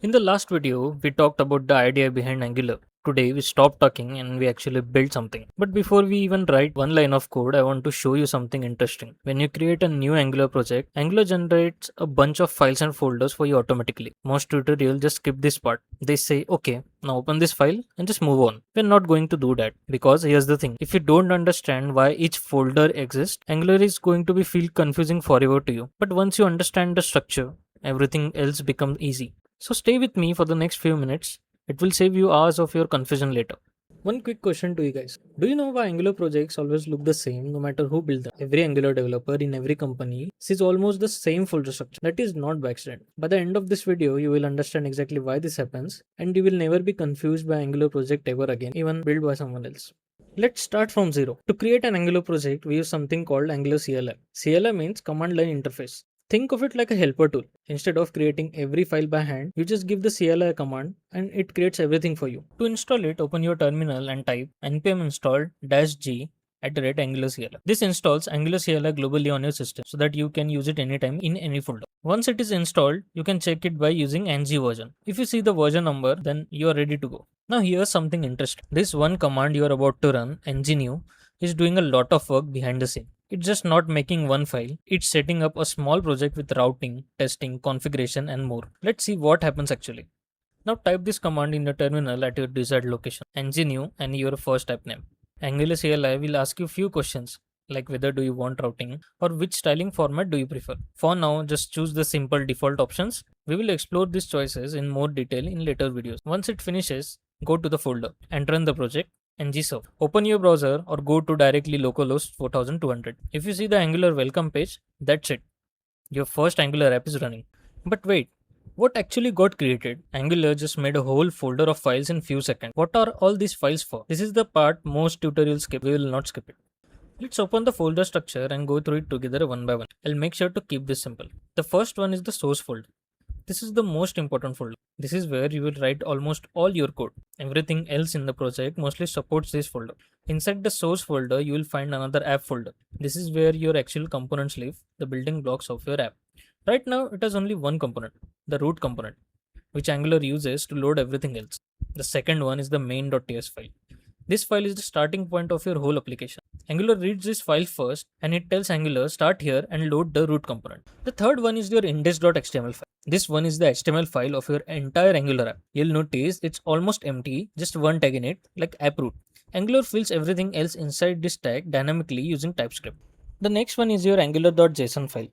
In the last video, we talked about the idea behind Angular. Today, we stopped talking and we actually built something. But before we even write one line of code, I want to show you something interesting. When you create a new Angular project, Angular generates a bunch of files and folders for you automatically. Most tutorials just skip this part. They say, okay, now open this file and just move on. We're not going to do that because here's the thing. If you don't understand why each folder exists, Angular is going to be feel confusing forever to you. But once you understand the structure, everything else becomes easy. So stay with me for the next few minutes. It will save you hours of your confusion later. One quick question to you guys. Do you know why Angular projects always look the same no matter who built them? Every Angular developer in every company sees almost the same folder structure. That is not by accident. By the end of this video, you will understand exactly why this happens and you will never be confused by Angular project ever again, even built by someone else. Let's start from zero. To create an Angular project, we use something called Angular CLI. CLI means command line interface. Think of it like a helper tool. Instead of creating every file by hand, you just give the CLI command and it creates everything for you. To install it, open your terminal and type npm install -g @Angular CLI. This installs Angular CLI globally on your system so that you can use it anytime in any folder. Once it is installed, you can check it by using ng version. If you see the version number, then you are ready to go. Now here's something interesting. This one command you are about to run, ng, is doing a lot of work behind the scene. It's just not making one file, it's setting up a small project with routing, testing, configuration and more. Let's see what happens actually. Now type this command in the terminal at your desired location, ng and your first type name. Angular CLI will ask you few questions like whether do you want routing or which styling format do you prefer. For now, just choose the simple default options. We will explore these choices in more detail in later videos. Once it finishes, go to the folder and run the project ngserve. Open your browser or go to directly localhost 4200. If you see the Angular welcome page, that's it. Your first Angular app is running. But wait, what actually got created? Angular just made a whole folder of files in few seconds. What are all these files for? This is the part most tutorials skip. We will not skip it. Let's open the folder structure and go through it together one by one. I'll make sure to keep this simple. The first one is the source folder. This is the most important folder. This is where you will write almost all your code. Everything else in the project mostly supports this folder. Inside the source folder, you will find another app folder. This is where your actual components live, the building blocks of your app. Right now, it has only one component, the root component, which Angular uses to load everything else. The second one is the main.ts file. This file is the starting point of your whole application. Angular reads this file first and it tells Angular start here and load the root component. The third one is your index.html file. This one is the HTML file of your entire Angular app. You'll notice it's almost empty, just one tag in it, like app root. Angular fills everything else inside this tag dynamically using TypeScript. The next one is your angular.json file.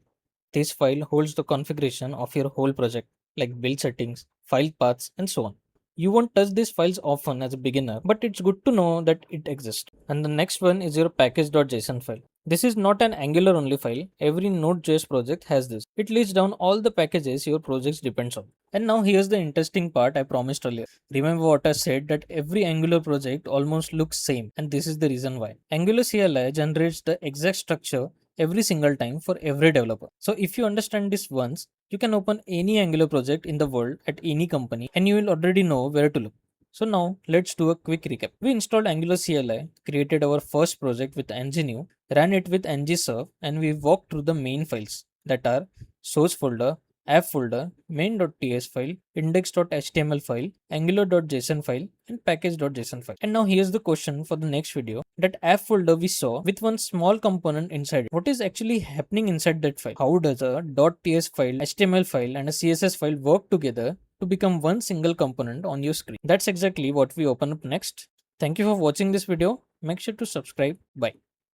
This file holds the configuration of your whole project, like build settings, file paths, and so on. You won't touch these files often as a beginner, but it's good to know that it exists. And the next one is your package.json file. This is not an Angular only file. Every Node.js project has this. It lists down all the packages your project depends on. And now here's the interesting part I promised earlier. Remember what I said that every Angular project almost looks same, and this is the reason why. Angular CLI generates the exact structure every single time for every developer. So if you understand this once, you can open any Angular project in the world at any company and you will already know where to look. So now let's do a quick recap. We installed Angular CLI, created our first project with ng, ran it with ngserve, and we walked through the main files that are source folder, app folder, main.ts file, index.html file, angular.json file, and package.json file. And now here's the question for the next video. That app folder we saw with one small component inside it. What is actually happening inside that file? How does a .ts file, HTML file, and a CSS file work together to become one single component on your screen? That's exactly what we open up next. Thank you for watching this video. Make sure to subscribe. Bye.